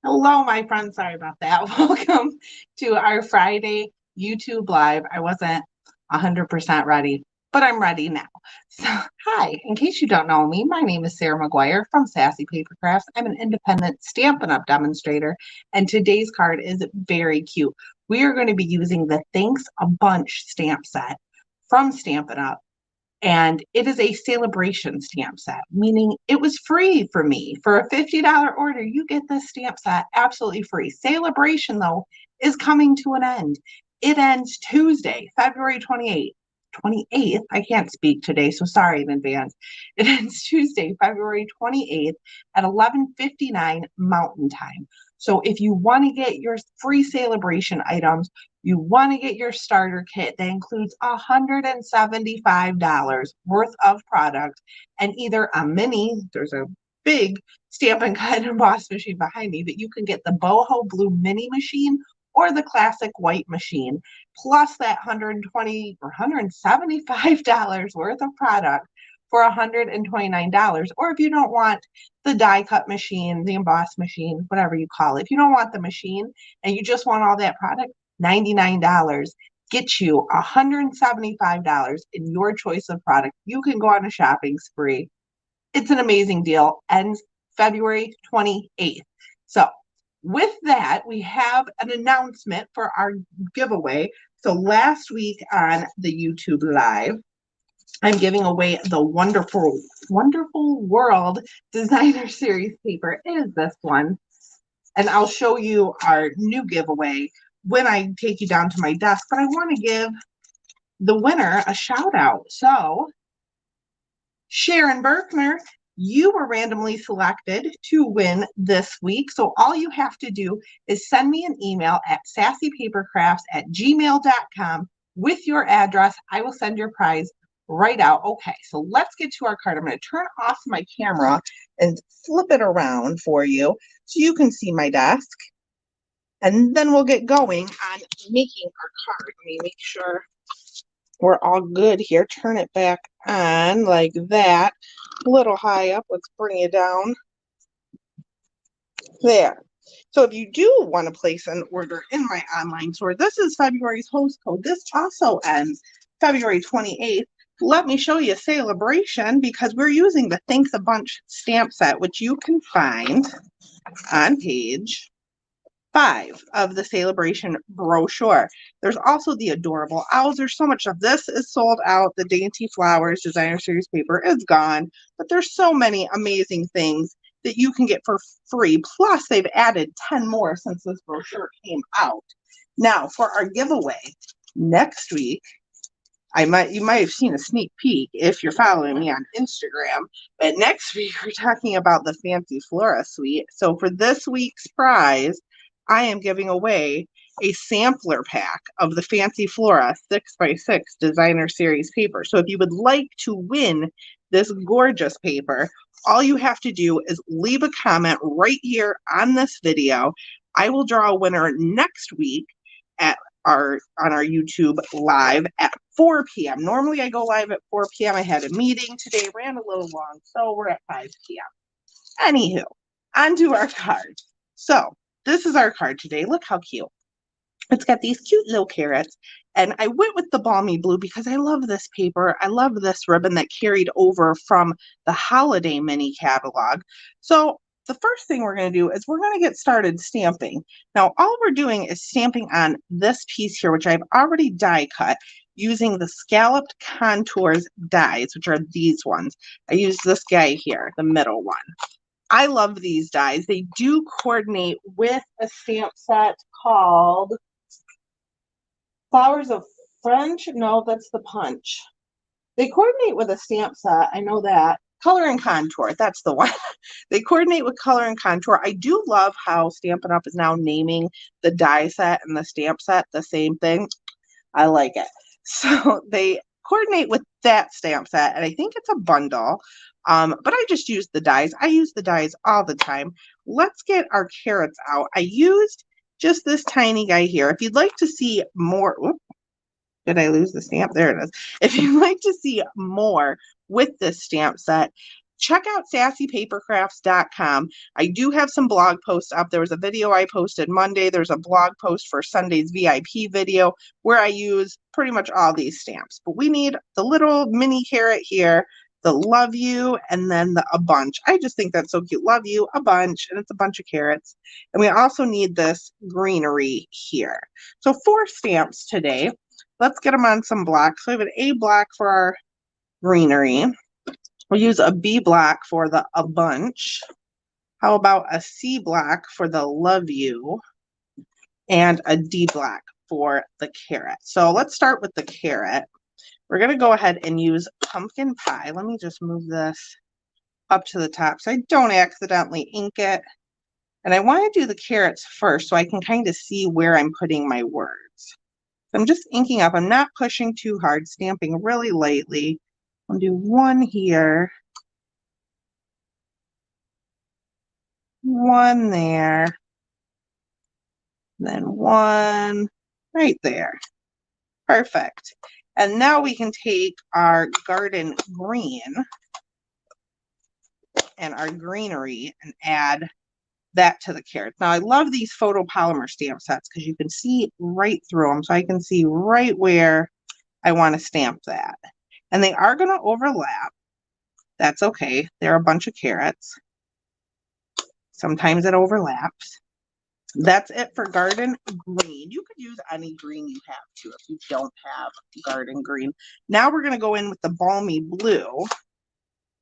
Hello, my friends. Sorry about that. Welcome to our Friday YouTube Live. I wasn't 100% ready, but I'm ready now. So, hi. In case you don't know me, my name is Sarah McGuire from Sassy Paper Crafts. I'm an independent Stampin' Up! Demonstrator, and today's card is very cute. We are going to be using the Thanks a Bunch stamp set from Stampin' Up! And it is a Sale-A-Bration stamp set, meaning it was free for me. For a $50 order, you get this stamp set absolutely free. Sale-A-Bration, though, is coming to an end. It ends Tuesday, February 28th. 28th. I can't speak today, so sorry in advance. It ends Tuesday, February 28th at 11:59 Mountain Time. So if you want to get your free Sale-A-Bration items, you want to get your starter kit that includes $175 worth of product and either a mini, there's a big stamp and cut and emboss machine behind me, but you can get the boho blue mini machine or the classic white machine, plus that 120 or $175 worth of product for $129. Or if you don't want the die cut machine, the emboss machine, whatever you call it, if you don't want the machine and you just want all that product, $99 get you $175 in your choice of product. You can go on a shopping spree. It's an amazing deal. Ends February 28th. So, with that, we have an announcement for our giveaway. So, last week on the YouTube Live, I'm giving away the Wonderful World Designer Series paper. It is this one. And I'll show you our new giveaway when I take you down to my desk. But I want to give the winner a shout out. So, Sharon Berkner, you were randomly selected to win this week. So all you have to do is send me an email at sassypapercrafts@gmail.com with your address. I will send your prize right out. Okay, so let's get to our card. I'm going to turn off my camera and flip it around for you so you can see my desk. And then we'll get going on making our card. Let me make sure we're all good here. Turn it back on like that. A little high up. Let's bring it down. There. So if you do want to place an order in my online store, this is February's host code. This also ends February 28th. Let me show you Sale-A-Bration because we're using the Thanks a Bunch stamp set, which you can find on page 5 of the Sale-A-Bration brochure. There's also the adorable owls. There's so much of this is sold out. The Dainty Flowers Designer Series paper is gone, but there's so many amazing things that you can get for free. Plus, they've added 10 more since this brochure came out. Now, for our giveaway next week, you might have seen a sneak peek if you're following me on Instagram. But next week, we're talking about the Fancy Flora Suite. So for this week's prize, I am giving away a sampler pack of the Fancy Flora 6x6 Designer Series paper. So if you would like to win this gorgeous paper, all you have to do is leave a comment right here on this video. I will draw a winner next week on our YouTube Live at 4 p.m. Normally I go live at 4 p.m. I had a meeting today, ran a little long, so we're at 5 p.m. Anywho, onto our card. So this is our card today. Look how cute. It's got these cute little carrots. And I went with the balmy blue because I love this paper. I love this ribbon that carried over from the holiday mini catalog. So the first thing we're going to do is we're going to get started stamping. Now, all we're doing is stamping on this piece here, which I've already die cut using the Scalloped Contours dies, which are these ones. I use this guy here, the middle one. I love these dies. They do coordinate with a stamp set called Flowers of French. No, that's the Punch. They coordinate with a stamp set. I know that. Color and Contour. That's the one. They coordinate with Color and Contour. I do love how Stampin' Up! Is now naming the die set and the stamp set the same thing. I like it. So they coordinate with that stamp set, and I think it's a bundle. But I just use the dies. I use the dies all the time. Let's get our carrots out. I used just this tiny guy here. If you'd like to see more, did I lose the stamp? There it is. If you'd like to see more with this stamp set, check out sassypapercrafts.com. I do have some blog posts up. There was a video I posted Monday. There's a blog post for Sunday's VIP video where I use pretty much all these stamps. But we need the little mini carrot here, the love you, and then the a bunch. I just think that's so cute. Love you, a bunch, and it's a bunch of carrots. And we also need this greenery here. So 4 stamps today. Let's get them on some blocks. So we have an A block for our greenery. We'll use a B block for the a bunch. How about a C block for the love you? And a D block for the carrot. So let's start with the carrot. We're going to go ahead and use pumpkin pie. Let me just move this up to the top so I don't accidentally ink it. And I want to do the carrots first so I can kind of see where I'm putting my words. So I'm just inking up. I'm not pushing too hard, stamping really lightly. I'll do 1 here, 1 there, then 1 right there. Perfect. And now we can take our garden green and our greenery and add that to the carrots. Now I love these photopolymer stamp sets because you can see right through them. So I can see right where I want to stamp that. And they are going to overlap. That's okay. They're a bunch of carrots. Sometimes it overlaps. That's it for garden green. You could use any green you have too if you don't have garden green. Now we're going to go in with the balmy blue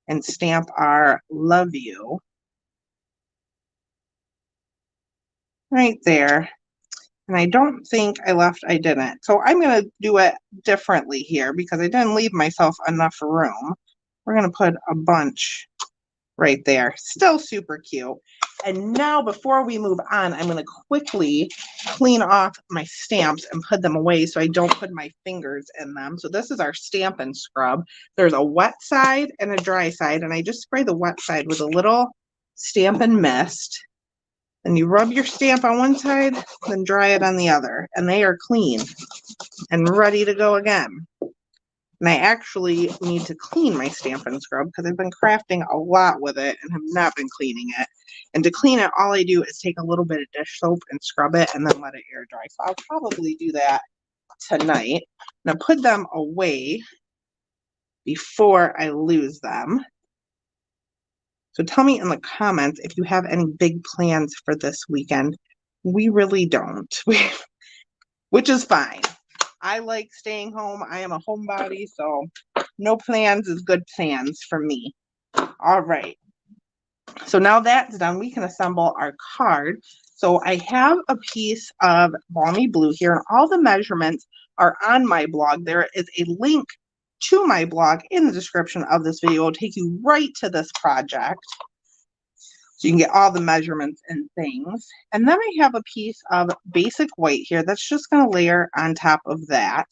and stamp our love you right there. And I don't think I didn't. So I'm going to do it differently here because I didn't leave myself enough room. We're going to put a bunch right there. Still super cute. And now before we move on, I'm going to quickly clean off my stamps and put them away so I don't put my fingers in them. So this is our Stampin' Scrub. There's a wet side and a dry side. And I just spray the wet side with a little Stampin' Mist. And you rub your stamp on one side, then dry it on the other. And they are clean and ready to go again. And I actually need to clean my Stampin' Scrub because I've been crafting a lot with it and have not been cleaning it. And to clean it, all I do is take a little bit of dish soap and scrub it and then let it air dry. So I'll probably do that tonight. Now put them away before I lose them. So tell me in the comments if you have any big plans for this weekend. We really don't, which is fine. I like staying home. I am a homebody, so no plans is good plans for me. All right. So now that's done, we can assemble our card. So I have a piece of balmy blue here, and all the measurements are on my blog. There is a link to my blog in the description of this video. It'll take you right to this project. So you can get all the measurements and things. And then I have a piece of basic white here that's just going to layer on top of that.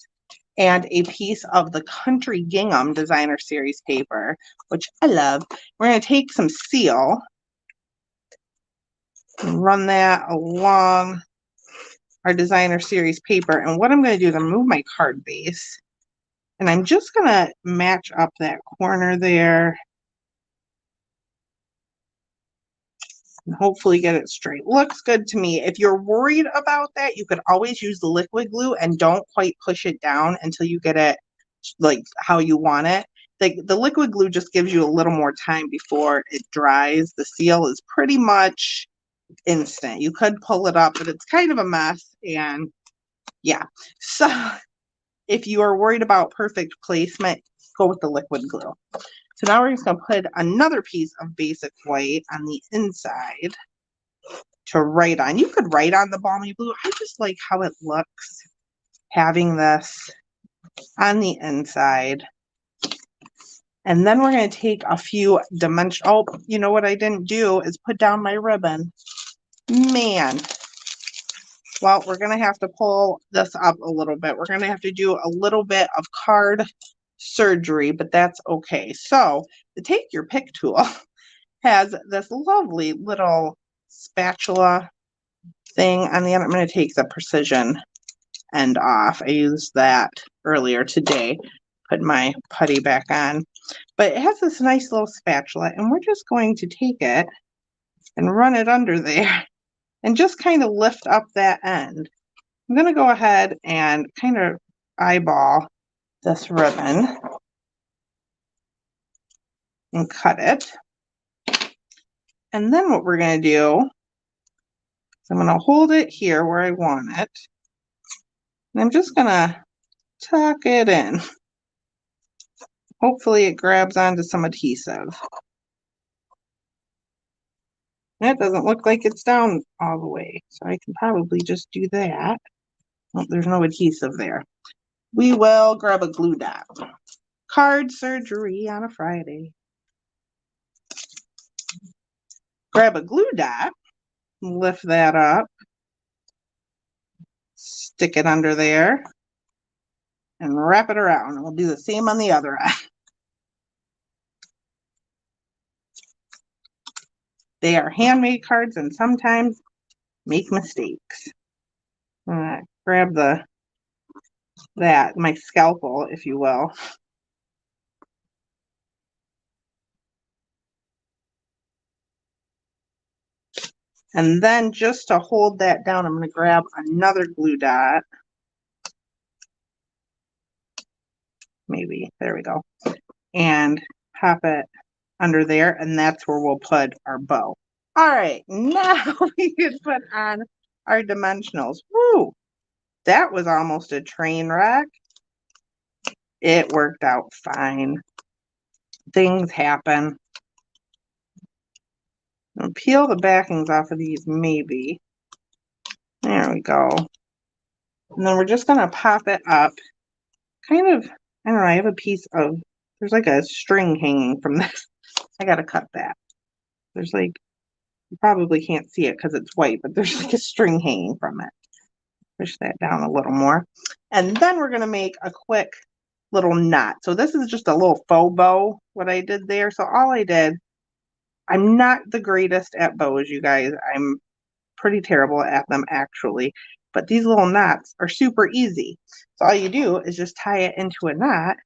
And a piece of the Country Gingham Designer Series paper, which I love. We're going to take some seal and run that along our Designer Series paper. And what I'm going to do is I'm move my card base. And I'm just going to match up that corner there. And hopefully get it straight. Looks good to me. If you're worried about that, you could always use the liquid glue and don't quite push it down until you get it like how you want it. The liquid glue just gives you a little more time before it dries. The seal is pretty much instant. You could pull it up, but it's kind of a mess. And yeah, so if you are worried about perfect placement, go with the liquid glue. So now we're just going to put another piece of basic white on the inside to write on. You could write on the balmy blue. I just like how it looks having this on the inside. And then we're going to take a few dimensional. Oh, you know what I didn't do is put down my ribbon. Man. Well, we're going to have to pull this up a little bit. We're going to have to do a little bit of card surgery, but that's okay. So the Take Your Pick tool has this lovely little spatula thing on the end. I'm going to take the precision end off. I used that earlier today. Put my putty back on. But it has this nice little spatula, and we're just going to take it and run it under there and just kind of lift up that end. I'm going to go ahead and kind of eyeball this ribbon and cut it. And then what we're going to do is I'm going to hold it here where I want it. And I'm just going to tuck it in. Hopefully it grabs onto some adhesive. That doesn't look like it's down all the way, so I can probably just do that. Oh, there's no adhesive there. We will grab a glue dot. Card surgery on a Friday. Grab a glue dot, lift that up, stick it under there, and wrap it around. We'll do the same on the other end. They are handmade cards and sometimes make mistakes. Grab my scalpel, if you will. And then just to hold that down, I'm going to grab another glue dot. Maybe, there we go. And pop it under there, and that's where we'll put our bow. All right, now we can put on our dimensionals. Woo! That was almost a train wreck. It worked out fine. Things happen. I'll peel the backings off of these, maybe. There we go. And then we're just going to pop it up. Kind of, I don't know, I have a piece of, there's like a string hanging from this. I got to cut that. There's like, you probably can't see it because it's white, but there's like a string hanging from it. Push that down a little more. And then we're going to make a quick little knot. So this is just a little faux bow, what I did there. So all I did, I'm not the greatest at bows, you guys. I'm pretty terrible at them, actually. But these little knots are super easy. So all you do is just tie it into a knot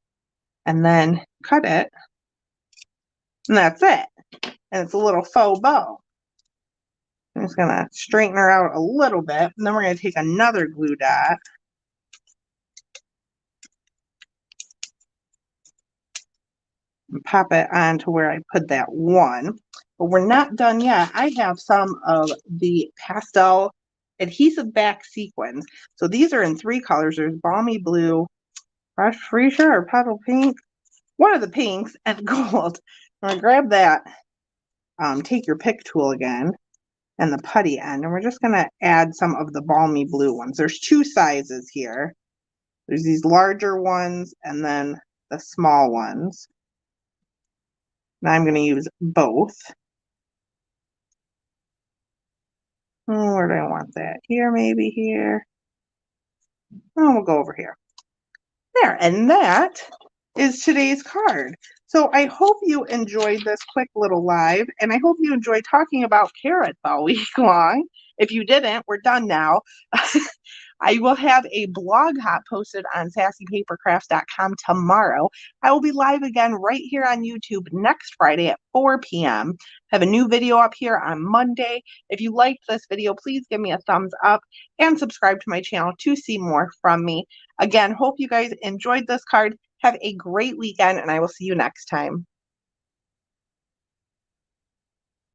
and then cut it. And that's it. And it's a little faux bow. I'm just going to straighten her out a little bit. And then we're going to take another glue dot. And pop it onto where I put that one. But we're not done yet. I have some of the pastel adhesive back sequins. So these are in 3 colors. There's balmy blue, fresh freesia or petal pink, one of the pinks, and gold. I'm gonna grab that, take your pick tool again, and the putty end, and we're just gonna add some of the balmy blue ones. There's 2 sizes here. There's these larger ones and then the small ones. Now I'm gonna use both. Oh, where do I want that? Here, maybe here. Oh, we'll go over here. There, and that is today's card. So I hope you enjoyed this quick little live, and I hope you enjoyed talking about carrots all week long. If you didn't, we're done now. I will have a blog hop posted on sassypapercrafts.com tomorrow. I will be live again right here on YouTube next Friday at 4 p.m. Have a new video up here on Monday. If you liked this video, please give me a thumbs up and subscribe to my channel to see more from me. Again, hope you guys enjoyed this card. Have a great weekend, and I will see you next time.